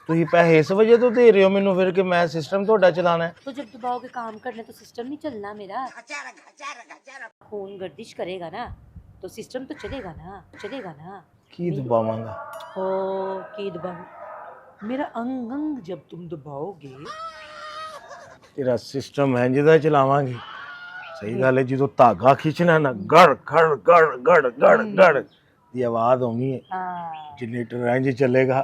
ਤੁਸੀਂ ਪੈਸੇ ਇਸ ਵਜ੍ਹਾ ਤੋਂ ਦੇ ਰਹੇ ਹੋ ਮੈਨੂੰ ਫਿਰ ਕਿ मैं सिस्टम ਤੁਹਾਡਾ ਚਲਾਣਾ है। तो जब दबाओगे काम करने तो सिस्टम नहीं चलना मेरा। खून गर्दिश करेगा ना तो सिस्टम तो चलेगा ना। ਕੀ ਦਬਾਵਾਂਗਾ? हो की दबाओ मेरा अंग अंग जब तुम दबाओगे। ਤੇਰਾ ਸਿਸਟਮ ਹੈ ਜਿਹਦਾ ਚਲਾਵਾਂਗੀ। ਸਹੀ ਗੱਲ ਹੈ, ਜਦੋਂ ਧਾਗਾ ਖਿੱਚਣਾ ਨਾ ਗੜ ਗੜ ਗੜ ਗੜ ਗੜ ਗੜ ਦੀ ਆਵਾਜ਼ ਹੋਣੀ ਹੈ। हाँ ਜਨਰੇਟਰ ਇੰਜ ਚੱਲੇਗਾ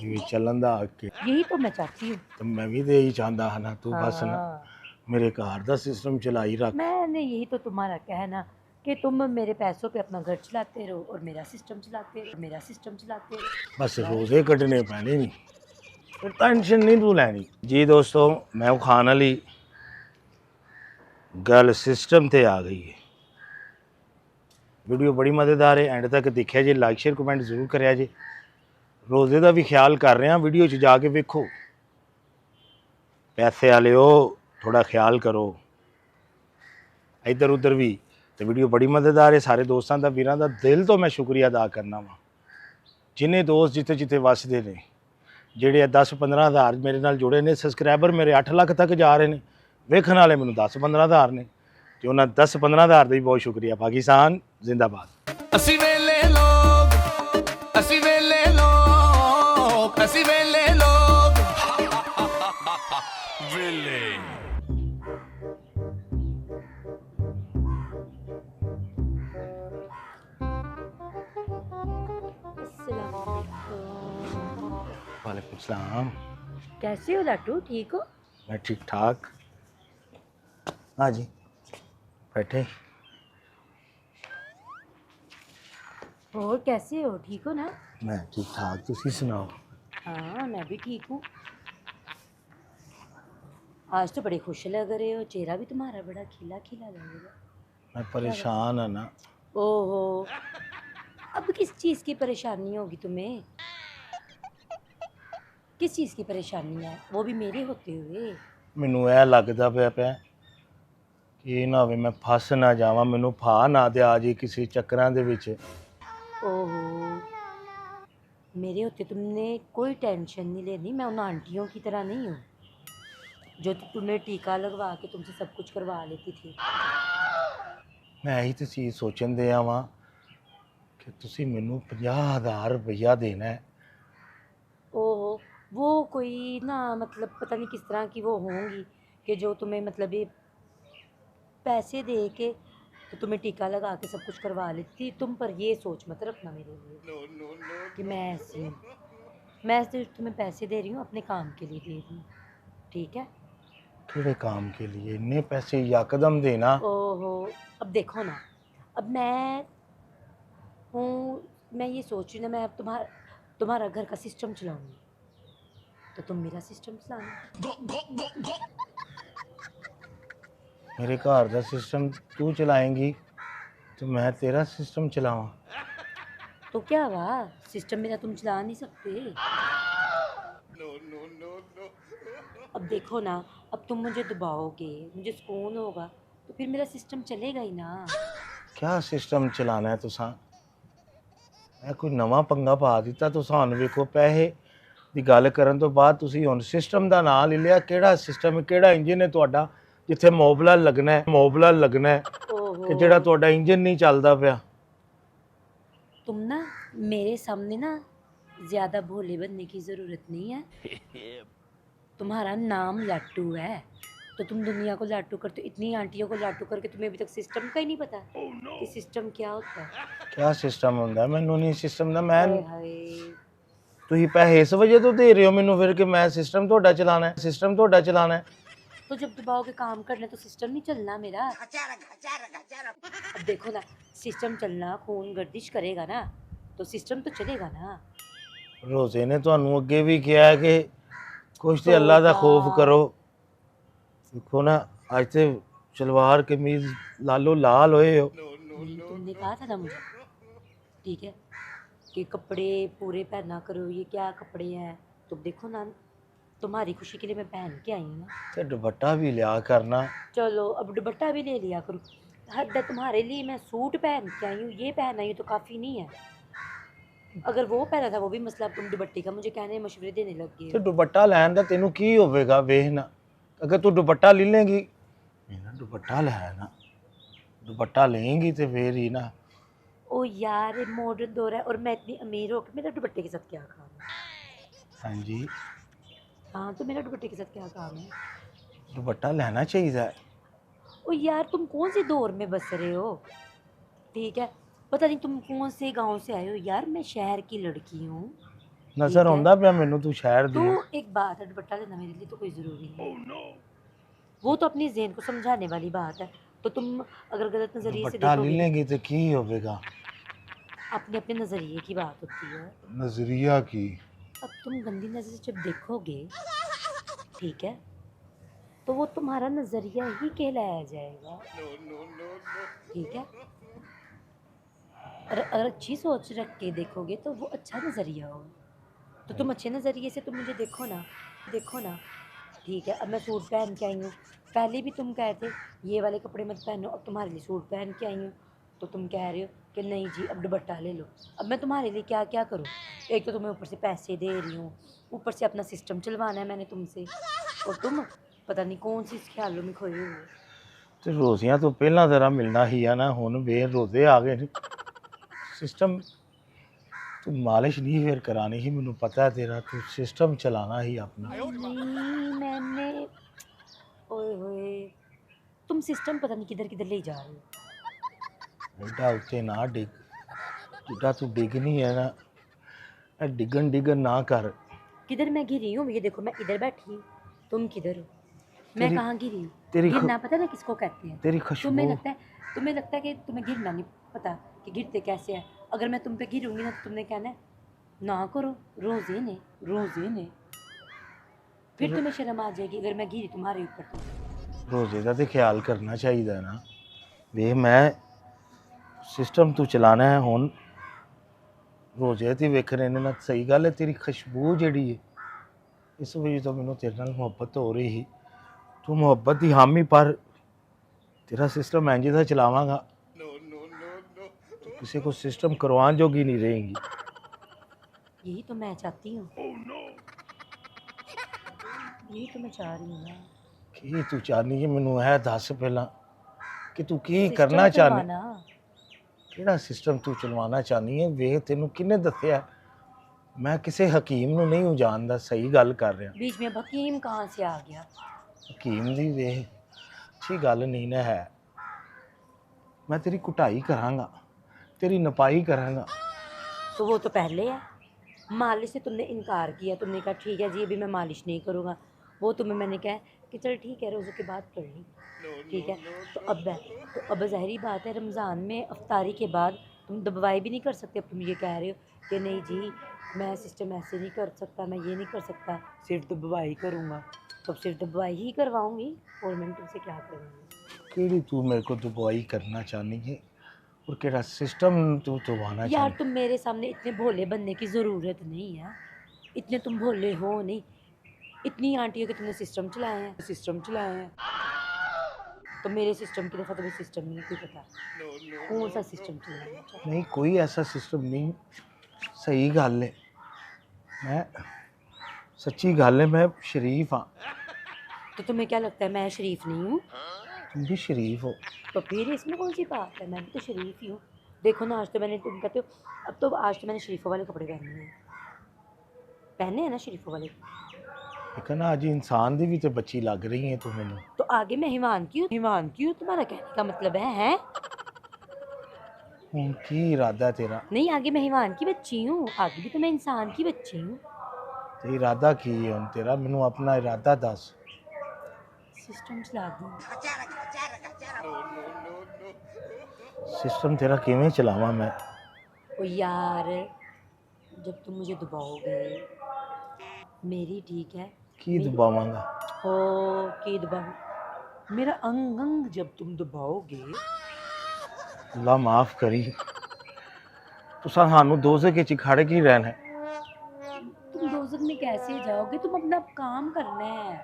ਇਹ ਚੱਲਣ ਦਾ ਅੱਗੇ। यही तो मैं चाहती हूँ। ਤੇ ਮੈਂ ਵੀ ਤੇ ਇਹੀ ਚਾਹੁੰਦਾ ਹਾਂ ਨਾ, ਤੂੰ ਬਸ ਨਾ ਮੇਰੇ ਘਰ ਦਾ ਸਿਸਟਮ ਚਲਾਈ ਰੱਖ। मैंने यही तो तुम्हारा कहना कि तुम मेरे पैसों पे अपना घर चलाते रहो और मेरा सिस्टम चलाते रहो। बस रोजे कटने पैने नहीं, फिर टेंशन नहीं तू लैनी जी। दोस्तों मैं खान वाली गल सिस्टम ते आ गई है। वीडियो बड़ी मज़ेदार है, एंड तक देखिया जी, लाइक शेयर कमेंट जरूर करिया जी। रोजे का भी ख्याल कर रहे हैं, वीडियो च जाके वेखो। पैसे वाले हो थोड़ा ख्याल करो, इधर उधर भी। तो वीडियो बड़ी मज़ेदार है। सारे दोस्तों का वीरों का दिल तो मैं शुक्रिया अदा करना वा, जिन्हें दोस्त जिते जिते वसते ने, ਜਿਹੜੇ 10-15 हज़ार मेरे नाल जुड़े ने। सबसक्राइबर मेरे 8 लाख तक जा रहे हैं, वेखण वाले मैनूं 10-15 हज़ार ने। तो उन्होंने 10-15 हज़ार का भी बहुत शुक्रिया। पाकिस्तान जिंदाबाद। ਅਸੀਂ ਵੇਲੇ ਲੋਗ ਅਸੀਂ ਵੇਲੇ ਲੋਗ ਅਸੀਂ ਵੇਲੇ ਲੋਗ ਵੇਲੇ। वालेकुम सलाम। कैसे हो लाटू, ठीक हो? मैं ठीक ठाक। हाँ जी बैठे। और कैसे हो, ठीक हो ना? मैं ठीक ठाक, तुसी सुनाओ। हाँ मैं भी ठीक हूँ। आज तो बड़े खुश लग रहे हो, चेहरा भी तुम्हारा बड़ा खिला खिला लग रहा है। मैं परेशान है ना। ओहो, अब किस चीज़ की परेशानी होगी तुम्हें? किस चीज़ की परेशानी है, वो भी मेरे होते हुए? ਮੈਨੂੰ ਇਹ ਲੱਗਦਾ ਪਿਆ ਕਿ ਇਹ ਨਾ ਹੋਵੇ मैं फस ना जावां, ਮੈਨੂੰ ਫਾ ਨਾ ਤੇ ਆ ਜੇ ਕਿਸੇ ਚੱਕਰਾਂ ਦੇ ਵਿੱਚ। ओहो, मेरे होते तुमने कोई टेंशन नहीं लेनी। मैं उन आंटियों की तरह नहीं हूँ जो तुम्हें टीका लगवा के तुमसे सब कुछ करवा लेती थी। मैं यही तो चीज़ सोचन दिया वां कि तुसी मैनू 50,000 रुपया देना है। ओहो, वो कोई ना मतलब पता नहीं किस तरह की वो होंगी कि जो तुम्हें मतलब ये पैसे दे के तो तुम्हें टीका लगा के सब कुछ करवा लेती। तुम पर ये सोच मत रखना मेरे लिए कि मैं ऐसी हूँ। मैं सिर्फ तुम्हें पैसे दे रही हूँ, अपने काम के लिए दे रही हूँ, ठीक है? किहड़े काम के लिए इन्ने पैसे यकदम देना? ओहो, अब देखो ना, अब मैं हूँ, मैं ये सोच रही ना, मैं अब तुम्हारा घर का सिस्टम चलाऊंगी तो तुम मेरा सिस्टम चलाना। मेरे घर का सिस्टम तू चलाएंगी तो मैं तेरा सिस्टम चलावां? तो क्या हुआ, सिस्टम मेरा तुम चला नहीं सकते? अब देखो ना, अब तुम मुझे दबाओगे, मुझे सुकून होगा तो फिर मेरा सिस्टम चलेगा ही ना। क्या सिस्टम चलाना है तुसां? मैं कोई नवा पंगा पा दिता तुसां? हुण वेखो, पैसे दी गल करन तो बाद तुसीं हुण सिस्टम दा नाम ले लिया। किहड़ा सिस्टम, किहड़ा इंजन है तुहाडा जिथे मोबला लगना है कि ओहो, जिहड़ा तुहाडा इंजन नहीं चलदा पिया? तुम ना मेरे सामने ना ज़्यादा भोले बनने की ज़रूरत नहीं है। तुम्हारा नाम लाटू है तो तुम दुनिया को लाटू करते हो। इतनी आंटियों को लाटू करके तुम्हें अभी तक सिस्टम का ही नहीं पता कि सिस्टम क्या होता है। क्या सिस्टम हुंदा? मैनू नहीं सिस्टम दा। मैं हाय हाय, ਤੁਸੀਂ ਪੈਸੇ ਇਸ ਵਜ੍ਹਾ ਤੋਂ ਦੇ ਰਹੇ ਹੋ ਮੈਨੂੰ ਫਿਰ ਕਿ मैं सिस्टम ਤੁਹਾਡਾ ਚਲਾਣਾ है। तो जब दबाओगे काम करने तो सिस्टम नहीं चलना मेरा। अब देखो ना, सिस्टम चलना खून गर्दिश करेगा ना तो सिस्टम तो चलेगा ना। ਰੋਜ਼ੇ ਨੇ ਤੁਹਾਨੂੰ ਅੱਗੇ ਵੀ ਕਿਹਾ ਕਿ ਕੁਛ ਤੇ ਅੱਲਾ ਦਾ ਖੌਫ ਕਰੋ। देखो ना, आज ते सलवार कमीज लालो लाल होए हो। तुमने कहा था ना मुझे, ठीक है, कि कपड़े पूरे पहना करो, ये क्या कपड़े हैं? तो देखो ना, तुम्हारी खुशी के लिए मैं पहन के आई हूँ ना। ते दुपट्टा भी लिया करना। चलो अब दुपट्टा भी ले लिया करो। हद है, तुम्हारे लिए मैं सूट पहन के आई हूँ, ये पहन आई हूँ तो काफ़ी नहीं है? अगर वो पहना था वो भी मसला, अब तुम दुपट्टे का मुझे कहने मशवरे देने लग गए ਤੇ हो। ਦੁਪੱਟਾ ਲੈਣ ਦਾ ਤੈਨੂੰ ਕੀ ਹੋਵੇਗਾ ਵੇਖ ਨਾ, ਅਗਰ ਤੂੰ ਦੁਪੱਟਾ ਲੈ ਲੇਂਗੀ ਨਾ, ਦੁਪੱਟਾ ਲੈ ਨਾ, ਦੁਪੱਟਾ ਲਏਂਗੀ ਤੇ ਫੇਰ ਹੀ ਨਾ। ओ यार ये मॉडर्न दौर है और मैं इतनी अमीर हो के मेरा दुपट्टे के साथ क्या काम है? ਹਾਂਜੀ, हाँ तो मेरा दुपट्टे के साथ क्या काम है? ਦੁਪੱਟਾ ਲੈਣਾ ਚਾਹੀਦਾ ਹੈ। ओ यार तुम कौन से दौर में बस रहे हो? ठीक है, पता नहीं तुम कौन से गांव से आए हो यार, मैं शहर की लड़की हूँ। ਨਜ਼ਰ है। ਆਉਂਦਾ ਪਿਆ ਮੈਨੂੰ ਤੂੰ ਸ਼ਹਿਰ ਦੀ तो ਹੈ। एक बात है, दुपट्टा लेना मेरे लिए तो कोई ज़रूरी नहीं। वो तो अपनी ज़हन को समझाने वाली बात है। तो तुम अगर गलत नज़रिए से ਦੁਪੱਟਾ ਲੈ देखोगे, ਲੇਂਗੀ ਤੇ ਕੀ ਹੋਵੇਗਾ? अपने अपने नज़रिए की बात होती है। नजरिया की। अब तुम गंदी नज़र से जब देखोगे, ठीक है, तो वो तुम्हारा नज़रिया ही कहलाया जाएगा। ठीक है, और अगर अच्छी सोच रख के देखोगे तो वो अच्छा नज़रिया होगा। तो तुम अच्छे नज़रिए से तुम मुझे देखो ना, देखो ना। ठीक है, अब मैं सूट पहन के आई हूँ, पहले भी तुम कहे थे ये वाले कपड़े मत पहनो, अब तुम्हारे लिए सूट पहन के आई हूँ तो तुम कह रहे हो कि नहीं जी अब दुपट्टा ले लो। अब मैं तुम्हारे लिए क्या क्या करूँ? एक तो तुम्हें ऊपर से पैसे दे रही हूँ, ऊपर से अपना सिस्टम चलवाना है मैंने तुमसे, और तुम पता नहीं कौन सी ख्यालों में खोए हुए हो। ਤੇ ਰੋਜ਼ੀਆਂ ਤੋਂ ਪਹਿਲਾਂ ਜ਼ਰਾ ਮਿਲਣਾ ਹੀ ਆ ਨਾ, ਹੁਣ ਵੇ ਰੋਜ਼ੇ ਆ ਗਏ ਨੇ। ਸਿਸਟਮ ਤੂੰ ਮਾਲਿਸ਼ ਨਹੀਂ ਫੇਰ ਕਰਾਣੀ ਸੀ, ਮੈਨੂੰ ਪਤਾ ਹੈ ਤੇਰਾ, ਤੂੰ ਸਿਸਟਮ ਚਲਾਣਾ ਹੀ ਆਪਣਾ। नहीं मैंने, ओए होए, तुम सिस्टम पता नहीं किधर किधर ले जा रहे हो। ਐਡਾ ਉੱਤੇ ਨਾ ਡਿੱਗ, ਜਿੱਦਾਂ ਤੂੰ ਡਿੱਗਣੀ ਹੈ ਨਾ, ਇਹ ਡਿੱਗਣ ਨਾ ਕਰ। किधर मैं गिरी हूँ? ये देखो मैं इधर बैठी हूँ, तुम किधर हो? मैं तेरी- कहाँ गिरी हूँ? तेरी गिरना पता ना किसको कहते हैं? तेरी तुम्हें खुशबू, लगता है कि तुम्हें गिरना नहीं पता कि गिरते कैसे हैं। अगर मैं तुम पे गिरूंगी ना तो तुमने कहना है ना करो, रोजे ने। फिर तुम्हें शर्म आ जाएगी अगर मैं गिरी तुम्हारे ऊपर तो। ਰੋਜ਼ੇ ਦਾ ਤੇ ਖਿਆਲ ਕਰਨਾ ਚਾਹੀਦਾ ਹੈ ਨਾ। ਵੇ ਮੈਂ ਸਿਸਟਮ ਤੂੰ ਚਲਾਣਾ ਹੈ ਹੁਣ, ਰੋਜ਼ੇ ਤੇ ਵੇਖ ਰਹੇ ਨੇ ਨਾ। ਸਹੀ ਗੱਲ ਹੈ, ਤੇਰੀ ਖੁਸ਼ਬੂ ਜਿਹੜੀ ਹੈ, ਇਸ ਵਜ੍ਹਾ ਤੋਂ ਮੈਨੂੰ ਤੇਰੇ ਨਾਲ ਮੁਹੱਬਤ ਹੋ ਰਹੀ ਸੀ। ਤੂੰ ਮੁਹੱਬਤ ਦੀ ਹਾਮੀ ਪਰ तेरा सिस्टम इंज ਦਾ ਚਲਾਵਾਂਗਾ, किसी को सिस्टम करवाने जोगी नहीं रहेगी। यही तो मैं चाहती हूँ, यही तो मैं चाह रही हूँ ना। ਕੀ ਤੂੰ ਚਾਹਨੀ ਹੈ ਮੈਨੂੰ ਇਹ ਦੱਸ ਪਹਿਲਾਂ ਕਿ ਤੂੰ ਕੀ सिस्टम ਕਰਨਾ ਚਾਹਨੀ, चलवाना। ਕਿਹੜਾ ਸਿਸਟਮ ਤੂੰ ਚਲਵਾਉਣਾ ਚਾਹਨੀ ਹੈ? ਵੇਖ ਤੈਨੂੰ ਕਿਹਨੇ ਦੱਸਿਆ? ਮੈਂ ਕਿਸੇ ਹਕੀਮ ਨੂੰ ਨਹੀਂ ਜਾਣਦਾ, ਸਹੀ ਗੱਲ ਕਰ ਰਿਹਾ। बीच में अब हकीम कहाँ से आ गया? ਹਕੀਮ ਦੀ ਵੇਖ ਅੱਛੀ ਗੱਲ ਨਹੀਂ ਨਾ ਹੈ। ਮੈਂ ਤੇਰੀ ਕੁਟਾਈ ਕਰਾਂਗਾ, तेरी नपाई करांगा। तो वो तो पहले है, मालिश से तुमने इनकार किया, तुमने कहा ठीक है जी अभी मैं मालिश नहीं करूँगा। वो तुम्हें मैंने कहा कि चल ठीक है रोज़ों के बाद कर ली, ठीक है। तो अब ज़ाहिरी बात है रमज़ान में अफ्तारी के बाद तुम दबवाई भी नहीं कर सकते। अब तुम ये कह रहे हो कि नहीं जी मैं सिस्टम ऐसे नहीं कर सकता, मैं ये नहीं कर सकता, सिर्फ दबवाई करूँगा। तो सिर्फ दबवाई ही करवाऊँगी और मैं तुमसे क्या करूँगी? केड़ी तू मेरे को दबाई करना चाहनी है और केड़ा सिस्टम तू दबाना यार चाहनी? तुम मेरे सामने इतने भोले बनने की ज़रूरत नहीं है, इतने तुम भोले हो नहीं। इतनी आंटियों के तुमने सिस्टम चलाए हैं, तो मेरे सिस्टम की दफ़ा तुम्हें सिस्टम नहीं कोई पता कौन सा सिस्टम चलाना चाहिए। नहीं कोई ऐसा सिस्टम नहीं, सही गल है, मैं सच्ची गल है, मैं शरीफ हाँ। तो तुम्हें क्या लगता है मैं शरीफ नहीं हूँ? तुम भी शरीफ हो। तो फिर इसमें कौन सी बात है, मैं भी तो शरीफ ही हूँ। देखो ना आज तो मैंने, तुम कहते हो अब तो आज तो मैंने शरीफों वाले कपड़े पहने हैं ना, शरीफों वाले। लेकिन आज इंसान दी भी तो बच्ची लग रही है तू मैनू। तो आगे मैं हिमान की हूँ, तुम्हारा कहने का मतलब है? हुण की इरादा है तेरा? नहीं आगे मैं हिमान की बच्ची हूँ, आगे भी तो मैं इंसान की बच्ची हूँ। ते इरादा की है हुण तेरा? मैनू अपना इरादा दस। सिस्टम चला दूँ। सिस्टम तेरा किवें चलावां मैं? ओ यार जब तुम मुझे दबाओगे मेरी, ठीक है, की दबावांगा? हो की दबाओ मेरा अंग अंग जब तुम दबाओगे। अल्लाह माफ़ करी, तुसा सानू दोज़ख विच खड़ के रहना है। तुम दोज़ख में कैसे जाओगे? तुम अपना काम करना है।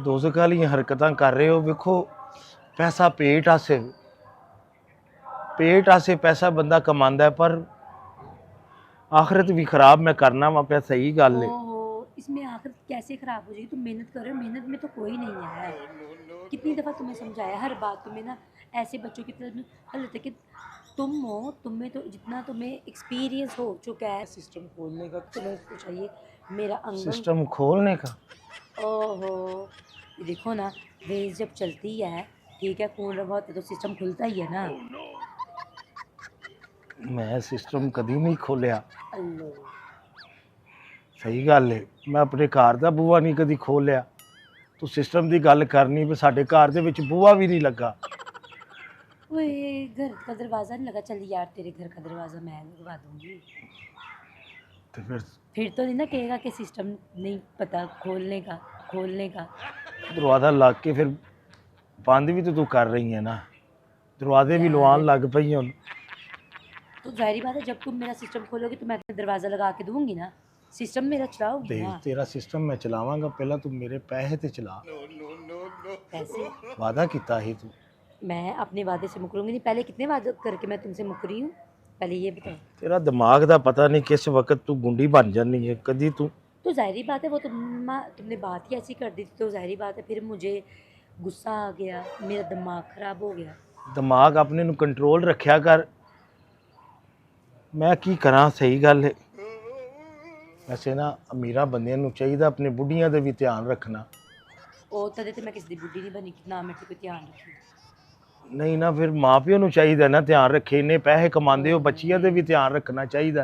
दोज़ख वाली हरकतां कर रहे हो। वेखो पैसा पेट आसे पैसा बंदा कमांदा है, पर आखिरत भी खराब मैं करना वहाँ पे, सही गल है। ओहो, इसमें आखिर कैसे खराब हो जाएगी? तुम मेहनत कर रहे हो, मेहनत में तो कोई नहीं है। कितनी दफ़ा तुम्हें समझाया, हर बात तुम्हें ना ऐसे बच्चों की तरह गलत है कि तुम हो, तुम्हें तो जितना तुम्हें एक्सपीरियंस हो चुका है सिस्टम खोलने का, तुम्हें तो चाहिए मेरा अंगम। सिस्टम खोलने का? ओहो, ये देखो ना, वेज जब चलती है, ठीक है, खून रवा होता है तो सिस्टम खुलता ही है ना। मैं सिस्टम कभी नहीं खोलिया, अल्लाह, सही गल है। मैं अपने घर का बूहा नहीं कभी खोलिया। तू सिस्टम की गल करनी भी, साडे घर दे विच बूहा भी नहीं लगा। ओए घर का दरवाज़ा नहीं लगा? चल यार, तेरे घर का दरवाज़ा मैं लगवा दूंगी। तो फिर तो नहीं ना कहेगा कि सिस्टम नहीं पता खोलने का। दरवाजा लग के फिर बंद भी तो तू कर रही है ना, दरवाजे भी लवान लग पई हुन। तो जाहिर बात है, जब तुम मेरा सिस्टम खोलोगे तो मैं दरवाज़ा लगा के दूंगी ना, सिस्टम मेरा चलाओगी देख ना। तेरा सिस्टम मैं चलावांगा, पहला तू मेरे पैसे ते चला। पैसे? वादा किता ही तू। मैं अपने वादे से मुकरूंगी नहीं। पहले कितने वादे करके मैं तुमसे मुकरी हूँ, पहले ये बताओ। तेरा दिमाग दा पता नहीं किस वक्त तू गुंडी बन जानी है। कदी तू तो जाहिर बात है, वो तुमने बात ही ऐसी कर दी थी, तो जाहिर बात है फिर मुझे गुस्सा आ गया, मेरा दिमाग ख़राब हो गया। दिमाग अपने नु कंट्रोल रखया कर। मैं की करा, सही गल है। वैसे ना अमीरा बंदियां नु चाहिए अपने बुढ़ियां दे भी ध्यान रखना। ਉਹ ਤਦੇ ਤੇ ਮੈਂ ਕਿਸੇ ਦੀ ਬੁੱਢੀ ਨਹੀਂ ਬਣੀ ਕਿ ਨਾ ਮੈਂ ਕੋਈ ਧਿਆਨ ਰੱਖੀ। नहीं ना फिर माँ प्यो नु चाहिए ना ध्यान रखे। इन्ने पैसे कमाते हो, बच्चियां दे भी ध्यान रखना चाहिए।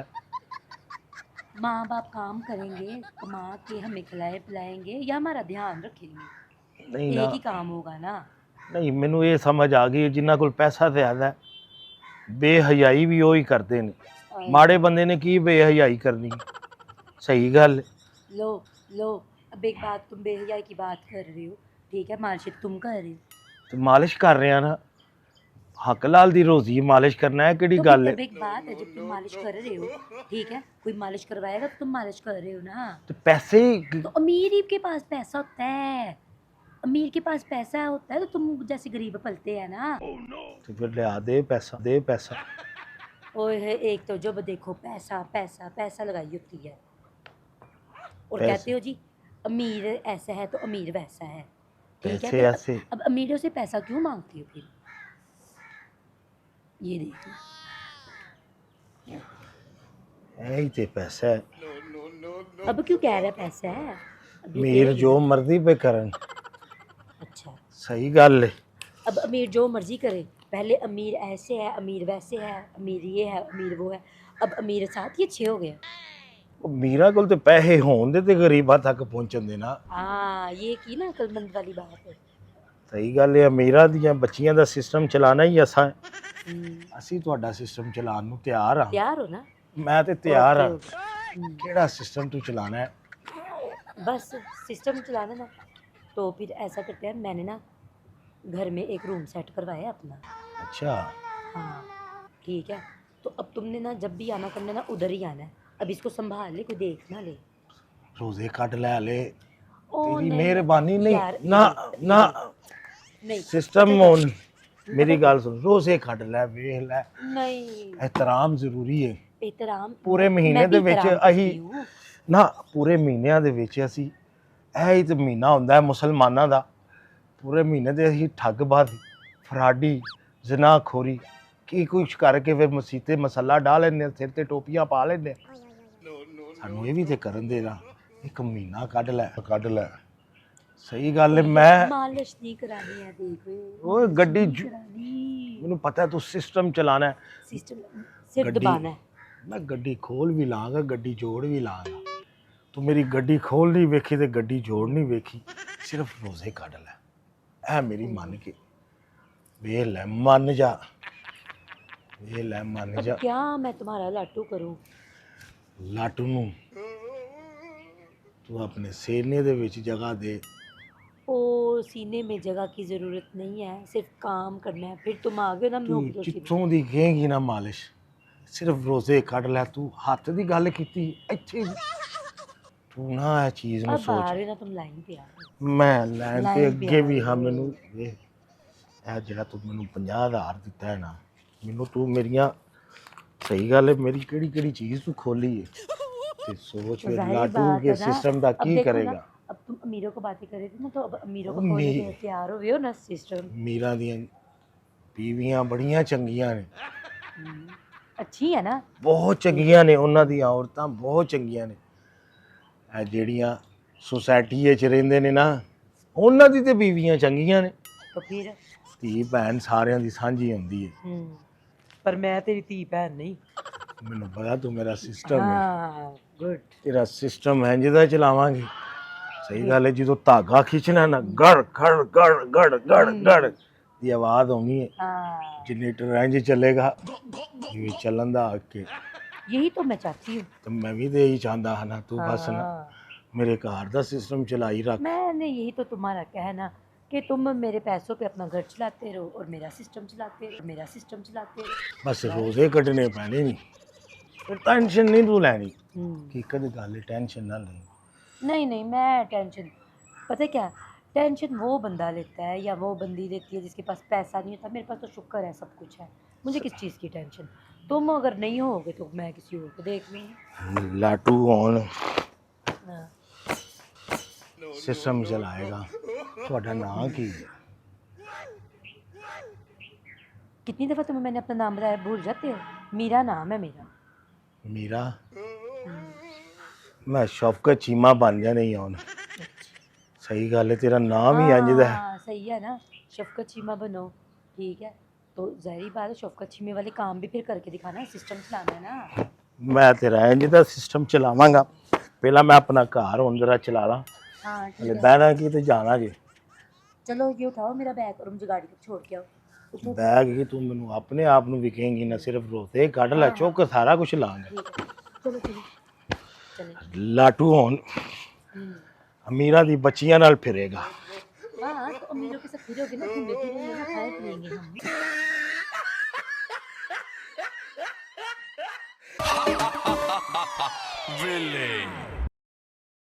माँ बाप काम करेंगे, कमा के हमें खिलाए पिलाएंगे या हमारा ध्यान रखेंगे, नहीं ना, एक ही काम होगा ना। नहीं मैनू ये समझ आ गई, जिन्ना कोल पैसा ज़्यादा है बेहयाई भी वही करते हैं। माड़े बंदे ने की बेहयाई करनी, सही गल। लो लो, अब एक बात, तुम बेहयाई की बात कर रहे हो, ठीक है, मालिश तुम कर रहे हो, तो मालिश कर रहे हैं ना, हक लाल दी रोजी मालिश करना है, केड़ी तो गल है। अब एक बात है, जब तुम मालिश कर रहे हो, ठीक है, कोई मालिश करवाएगा तो तुम मालिश कर रहे हो ना। तो पैसे तो अमीर ही के पास पैसा होता है, अमीर के पास पैसा होता है, तो तुम जैसे गरीब पलते हैं ना। तो फिर लिया दे पैसा, दे पैसा। ओए है, एक तो जब देखो पैसा पैसा पैसा लगाई होती है, और पैसे। कहते हो जी अमीर ऐसा है तो अमीर वैसा है, ठीक है। पैसे तो ऐसे अब अमीरों से पैसा क्यों मांगती हो फिर? ये देखो, यही ते पैसा है। अब क्यों कह रहा है पैसा है? अब ये अमीर तेरे- जो मर्जी पे करन, अच्छा, सही गल है। अब अमीर जो मर्जी करे, पहले अमीर ऐसे है, अमीर वैसे है, अमीर ये है, अमीर वो है, अब अमीर साथ ही अच्छे हो गए। अमीरा कोल ते पैसे होन दे ते गरीबां तक पहुंचन दे ना। हाँ, ये की ना अकलमंद वाली बात है। सही गल है। अमीरा दियां बच्चियां दा सिस्टम चलाना ही असा है। हम्म, ਅਸੀਂ ਤੁਹਾਡਾ ਸਿਸਟਮ ਚਲਾਉਣ ਨੂੰ ਤਿਆਰ ਆ। तैयार हो ना? ਮੈਂ ਤੇ ਤਿਆਰ ਆ। Okay, okay. ਕਿਹੜਾ ਸਿਸਟਮ ਤੂੰ ਚਲਾਣਾ ਹੈ? बस सिस्टम चलाना ना, तो फिर ऐसा करते हैं, मैंने ना घर में एक रूम सेट करवाया अपना। अच्छा, हाँ ठीक है, तो अब तुमने ना जब भी आना करना ना उधर ही आना है। अब इसको संभाल ले, कोई देख ना ले। ਰੋਜ਼ੇ ਕੱਢ ਲੈ ਲੈ। ओ तेरी नहीं, मेहरबानी नहीं यार, ना ये ना नहीं सिस्टम होन। मेरी गल सुन, रोज़े ਕੱਢ ਲੈ, ਵੇਖ ਲੈ। नहीं, एहतराम ਜ਼ਰੂਰੀ ਹੈ। एहतराम पूरे महीने मैं भी दे विच एहतराम करती अही हूँ। ਨਾ ਪੂਰੇ ਮਹੀਨਿਆਂ ਦੇ ਵਿੱਚ ਅਸੀਂ ਇਹ ਹੀ ਤੇ ਮਹੀਨਾ ਹੁੰਦਾ ਹੈ ਮੁਸਲਮਾਨਾਂ ਦਾ। ਪੂਰੇ ਮਹੀਨੇ ਦੇ ਅਸੀਂ ਠੱਗਬਾਜ਼ੀ, ਫਰਾਡੀ, ਜ਼ਨਾਖੋਰੀ ਕੀ ਕੁਛ ਕਰਕੇ ਫਿਰ ਮਸੀਤੇ ਮਸੱਲਾ ਡਾ ਲੈਂਦੇ ਹਾਂ, ਸਿਰ ਤੇ ਟੋਪੀਆਂ ਪਾ ਲੈਂਦੇ ਹਾਂ। ਸਾਨੂੰ ਇਹ ਵੀ ਤੇ ਕਰਨ ਦੇ ਨਾ, ਇੱਕ ਮਹੀਨਾ ਕੱਢ ਲੈ। ਸਹੀ ਗੱਲ ਹੈ। ਮੈਂ मालिश नहीं करानी है, देखो ਓਏ ਗੱਡੀ करानी, ਮੈਨੂੰ ਪਤਾ ਤੂੰ ਸਿਸਟਮ ਚਲਾਣਾ ਹੈ। सिस्टम सिर्फ गड्डी- दबाना है। मैं गड्डी खोल भी लाँगा, गड्डी जोड़ भी लाँगा। तू मेरी गड्डी खोल नहीं वेखी ते गड्डी जोड़ नहीं वेखी, सिर्फ रोज़े कढ़ लै। ऐ मेरी मन के वे लै, मन जा, वे लै, मन अब जा। क्या मैं तुम्हारा लाटू करूं? लाटू नू तू अपने सीने दे विच जगह दे। ओ सीने में जगह की ज़रूरत नहीं है, सिर्फ काम करना है। फिर तुम आ गए ना, तू मैं उधर से- जिथों दी कहेगी ना मालिश, सिर्फ रोज़े कढ़ लै। तू हत्थ दी गल कीती इत्थे, तू ना ਇਹ ਚੀਜ਼ ਨੂੰ अब आ सोच। रहे हो ना तुम लाइन पे आ रहे हो। ਮੈਂ ਲੈਣ ਤੇ ਲਾਈਨ ਤੇ ਅੱਗੇ ਵੀ ਆ ਹਾਂ। ਜਾਓ। ਮੈਨੂੰ ਇਹ ਜਿਹੜਾ ਤੂੰ ਮੈਨੂੰ 50,000 ਦਿੱਤਾ ਹੈ ਨਾ, ਮੈਨੂੰ ਤੂੰ ਮੇਰੀਆਂ ਸਹੀ ਗੱਲ ਹੈ, ਮੇਰੀ ਕਿਹੜੀ ਕਿਹੜੀ ਚੀਜ਼ ਤੂੰ ਖੋਲੀ ਹੈ ਤੇ सोच तो फिर जाहिर लाटू बात के है ना, सिस्टम का अब की देखो ना, करेगा। अब तुम अमीरों को बातें कर रहे थे ना, तो अब अमीरों को ਉਹ खोलने ਮੀ- के तैयार हो गए हो ना सिस्टम। ਮੀਰਾਂ ਦੀਆਂ ਬੀਵੀਆਂ ਬੜੀਆਂ ਚੰਗੀਆਂ ਨੇ, अच्छी है ना। ਬਹੁਤ ਚੰਗੀਆਂ ਨੇ, ਉਹਨਾਂ ਦੀਆਂ ਔਰਤਾਂ ਬਹੁਤ ਚੰਗੀਆਂ ਨੇ। ਇਹ ਜਿਹੜੀਆਂ ਸੁਸਾਇਟੀ ਵਿੱਚ ਰਹਿੰਦੇ ਨੇ ਨਾ, ਉਹਨਾਂ ਦੀ ਤੇ ਬੀਵੀਆਂ ਚੰਗੀਆਂ ਨੇ। तो फिर ਧੀ ਭੈਣ ਸਾਰਿਆਂ ਦੀ ਸਾਂਝੀ ਹੁੰਦੀ ਹੈ। पर मैं तेरी धी भैन नहीं। ਮੈਨੂੰ ਪਤਾ ਤੂੰ ਮੇਰਾ ਸਿਸਟਮ ਹੈ, हाँ गुड। ਤੇਰਾ ਸਿਸਟਮ ਹੈ ਜਿਹਦਾ ਚਲਾਵਾਂਗੇ। ਸਹੀ ਗੱਲ ਹੈ, ਜਦੋਂ ਧਾਗਾ ਖਿੱਚਣਾ ਨਾ, ਗੜ ਗੜ ਗੜ ਗੜ ਗੜ ਗੜ ਦੀ ਆਵਾਜ਼ ਆਉਣੀ ਹੈ। हाँ ਜਨਰੇਟਰ ਇੰਜ ਚੱਲੇਗਾ ਜਿਵੇਂ ਚੱਲਣ ਦਾ ਅੱਗੇ। यही तो मैं चाहती हूँ। ਤੇ ਮੈਂ ਵੀ ਤੇ ਇਹੀ ਚਾਹੁੰਦਾ ਹਾਂ ਨਾ, ਤੂੰ ਬਸ ਨਾ हाँ, ਮੇਰੇ ਘਰ ਦਾ ਸਿਸਟਮ ਚਲਾਈ ਰੱਖ। मैंने यही तो तुम्हारा कहना कि तुम मेरे पैसों पे अपना घर चलाते रहो और मेरा सिस्टम चलाते रहो, मेरा सिस्टम चलाते रहो। ਬਸ ਰੋਜ਼ੇ ਕੱਢਣੇ ਪੈਣੇ ਨਹੀਂ, ਫਿਰ ਟੈਨਸ਼ਨ ਨਹੀਂ ਤੂੰ ਲੈਣੀ। हम्म। ਕੀ ਕਦੇ ਗੱਲ ਟੈਨਸ਼ਨ ਨਾ ਲੈ। नहीं नहीं, मैं टेंशन, पता है क्या, टेंशन वो बंदा लेता है या वो बंदी लेती है जिसके पास पैसा नहीं होता। मेरे पास तो शुक्र है, सब कुछ है, मुझे किस चीज़ की टेंशन। तुम अगर नहीं होगे तो मैं किसी और को देख लूँगी। ਲਾਟੂ ਹੁਣ हाँ। ਸਿਸਟਮ ਚਲਾਏਗਾ। ਤੁਹਾਡਾ ਨਾਂ ਕੀ ਹੈ? कितनी दफ़ा तुम्हें मैंने अपना नाम बताया, भूल जाते हो? मीरा नाम है मेरा। ਮੀਰਾ। ਮੈਂ ਸ਼ੌਕਤ ਚੀਮਾ ਬਣ ਜਾਣਾ ਹੀ ਹੁਣ। ਸਹੀ ਗੱਲ ਹੈ, ਤੇਰਾ ਨਾਮ ਹੀ ਇੰਜ ਦਾ ਹੈ। हाँ सही है ना, शफकत चीमा बनो, ठीक है। तो ज़ाहिर बात है, शफकत चीमे वाले काम भी फिर करके दिखाना है, सिस्टम चलाना है ना। ਮੈਂ ਤੇਰਾ ਇੰਜ ਦਾ ਸਿਸਟਮ ਚਲਾਵਾਂਗਾ। ਪਹਿਲਾਂ ਮੈਂ ਆਪਣਾ ਘਰ ਹੁਣ ਜਰਾ ਚਲਾ ਲਾਂ, हाँ ਹਲੇ ठीक है। ਬਹਿਣਾ ਕੀ ਤੇ ਜਾਣਾ ਜੇ। चलो ये उठाओ मेरा बैग और मुझे गाड़ी तक छोड़ के आओ। उठो। ਬੈਗ ਕੀ ਤੂੰ ਮੈਨੂੰ ਆਪਣੇ ਆਪ ਨੂੰ ਵਿਕੇਂਗੀ ਨਾ, ਸਿਰਫ ਰੋਤੇ ਕੱਢ ਲੈ, ਚੁੱਕ ਸਾਰਾ ਕੁਝ ਲਾਂਗੇ। ठीक है, चलो चलो चले। ਲਾਟੂ ਹੁਣ ਅਮੀਰਾਂ ਦੀ ਬੱਚੀਆਂ ਨਾਲ ਫਿਰੇਗਾ। हाँ तो अमीरों के साथ फिरोगे ना, घूमे फिरेंगे ना, खाए पिएंगे हम। Villain.